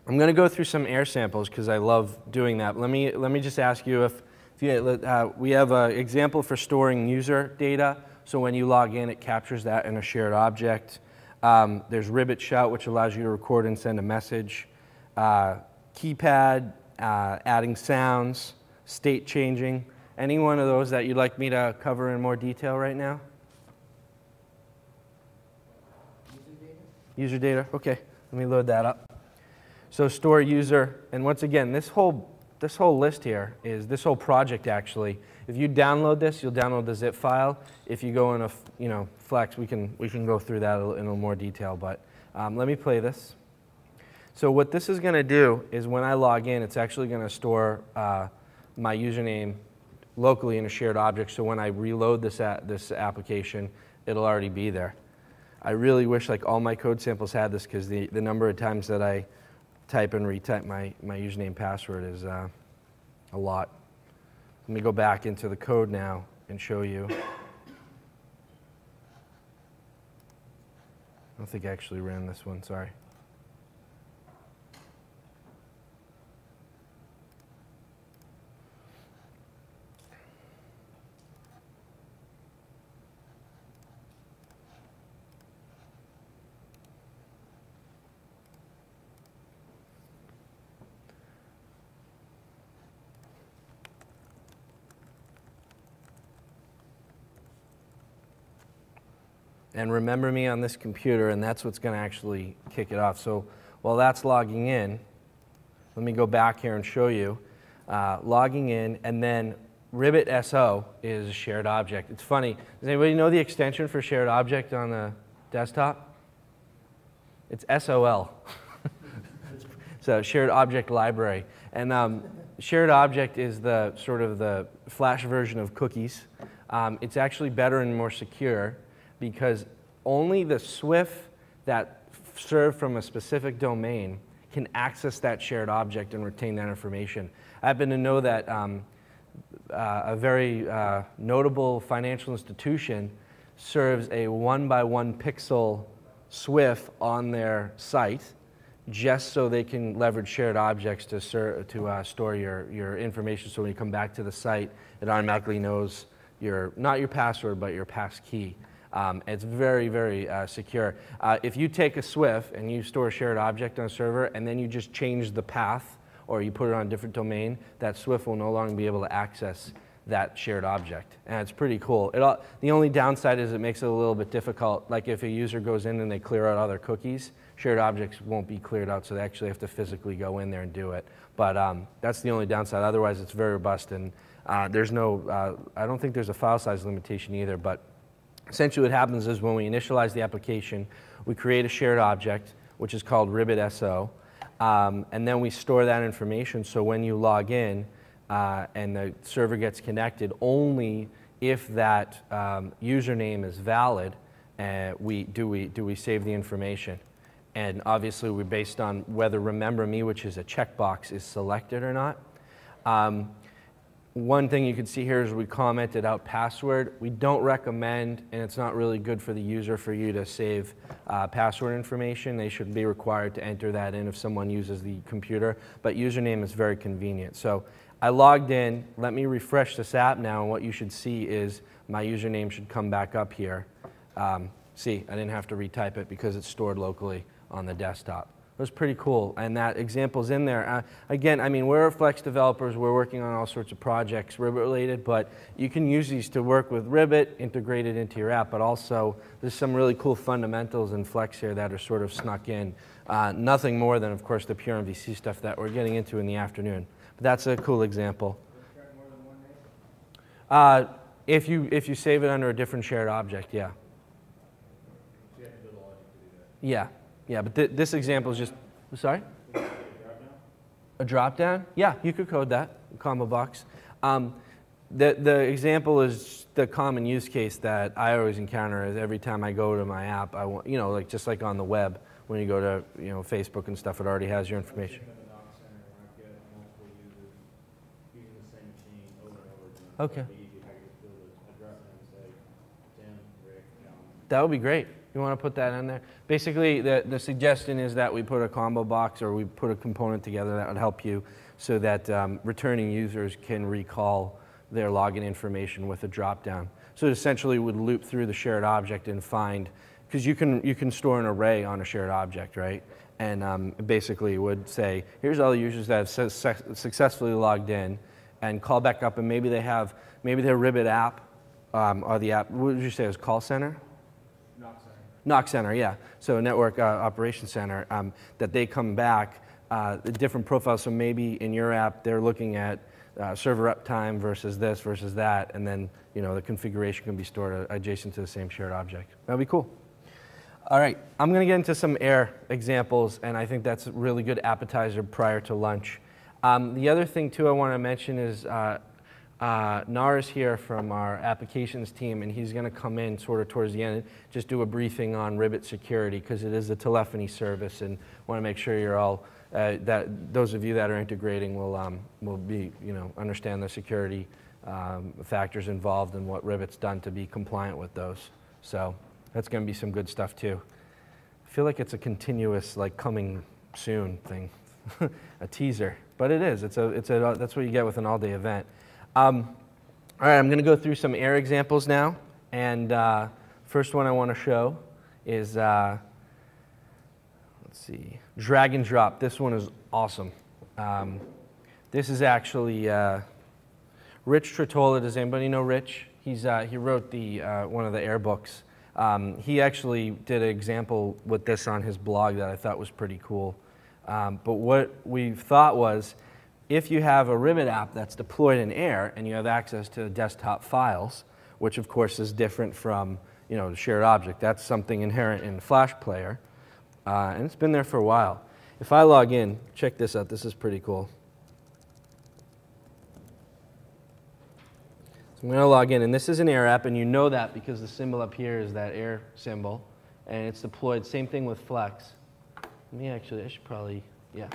I'm going to go through some air samples because I love doing that. Let me just ask you if we have an example for storing user data. So when you log in, it captures that in a shared object. There's Ribbit Shout, which allows you to record and send a message. Keypad, adding sounds, state changing. Any one of those that you'd like me to cover in more detail right now? User data, okay. Let me load that up. So store user, and once again, this whole list here is, this whole project actually, if you download this, you'll download the zip file. If you go in a Flex, we can go through that in a little more detail, but let me play this. So what this is going to do is when I log in, it's actually going to store my username locally in a shared object, so when I reload this application, it'll already be there. I really wish like all my code samples had this, because the number of times that I type and retype my username password is a lot. Let me go back into the code now and show you. I don't think I actually ran this one, sorry. And remember me on this computer, and that's what's going to actually kick it off. So while that's logging in, let me go back here and show you. Logging in, and then Ribbit SO is a shared object. It's funny. Does anybody know the extension for shared object on the desktop? It's SOL. So shared object library. And shared object is the sort of the Flash version of cookies. It's actually better and more secure, because only the Swift that served from a specific domain can access that shared object and retain that information. I happen to know that a very notable financial institution serves a 1-by-1 pixel Swift on their site, just so they can leverage shared objects to store your information. So when you come back to the site, it automatically knows not your password, but your pass key. It's very, very secure. If you take a Swift and you store a shared object on a server, and then you just change the path, or you put it on a different domain, that Swift will no longer be able to access that shared object. And it's pretty cool. The only downside is it makes it a little bit difficult. Like if a user goes in and they clear out other cookies, shared objects won't be cleared out, so they actually have to physically go in there and do it. But that's the only downside. Otherwise, it's very robust, and there's no, I don't think there's a file size limitation either, but essentially what happens is when we initialize the application, we create a shared object, which is called Ribbit SO, and then we store that information, so when you log in and the server gets connected, only if that username is valid do we save the information. And obviously we're based on whether Remember Me, which is a checkbox, is selected or not. One thing you can see here is we commented out password. We don't recommend, and it's not really good for the user, for you to save password information. They should be required to enter that in if someone uses the computer, but username is very convenient. So I logged in. Let me refresh this app now, and what you should see is my username should come back up here. See, I didn't have to retype it because it's stored locally on the desktop. It was pretty cool, and that example's in there. Again, I mean, we're Flex developers. We're working on all sorts of projects Ribbit-related, but you can use these to work with Ribbit, integrate it into your app, but also there's some really cool fundamentals in Flex here that are sort of snuck in. Nothing more than, of course, the pure MVC stuff that we're getting into in the afternoon. But that's a cool example. If you save it under a different shared object, yeah. Yeah. Yeah, but this example is just, sorry? A drop down? Yeah, you could code that, combo box. The example is the common use case that I always encounter is every time I go to my app, I want, like just like on the web, when you go to Facebook and stuff, it already has your information. Okay. That would be great. You want to put that in there? Basically, the suggestion is that we put a combo box or we put a component together that would help you so that returning users can recall their login information with a drop-down. So it essentially would loop through the shared object and find, because you can store an array on a shared object, right? And basically would say, here's all the users that have successfully logged in, and call back up, and maybe their Ribbit app, or the app, what did you say, it was call center? NOC Center, yeah. So Network Operations Center, that they come back, the different profiles. So maybe in your app, they're looking at server uptime versus this versus that, and then the configuration can be stored adjacent to the same shared object. That'd be cool. All right, I'm going to get into some air examples, and I think that's a really good appetizer prior to lunch. The other thing, too, I want to mention is Nara's here from our applications team, and he's going to come in sort of towards the end and just do a briefing on Ribbit security, because it is a telephony service, and want to make sure you're all, that those of you that are integrating will be, understand the security factors involved and what Ribbit's done to be compliant with those. So that's going to be some good stuff too. I feel like it's a continuous, like, coming soon thing, a teaser, but it is. That's what you get with an all-day event. All right, I'm going to go through some air examples now, and first one I want to show is, let's see, drag and drop. This one is awesome. This is actually Rich Tritola. Does anybody know Rich? He wrote one of the air books. He actually did an example with this on his blog that I thought was pretty cool. But what we thought was, if you have a Ribbit app that's deployed in air and you have access to desktop files, which of course is different from the shared object, that's something inherent in Flash Player, and it's been there for a while. If I log in, check this out, this is pretty cool. So I'm going to log in, and this is an air app, and you know that because the symbol up here is that air symbol, and it's deployed, same thing with Flex. I should probably, yeah.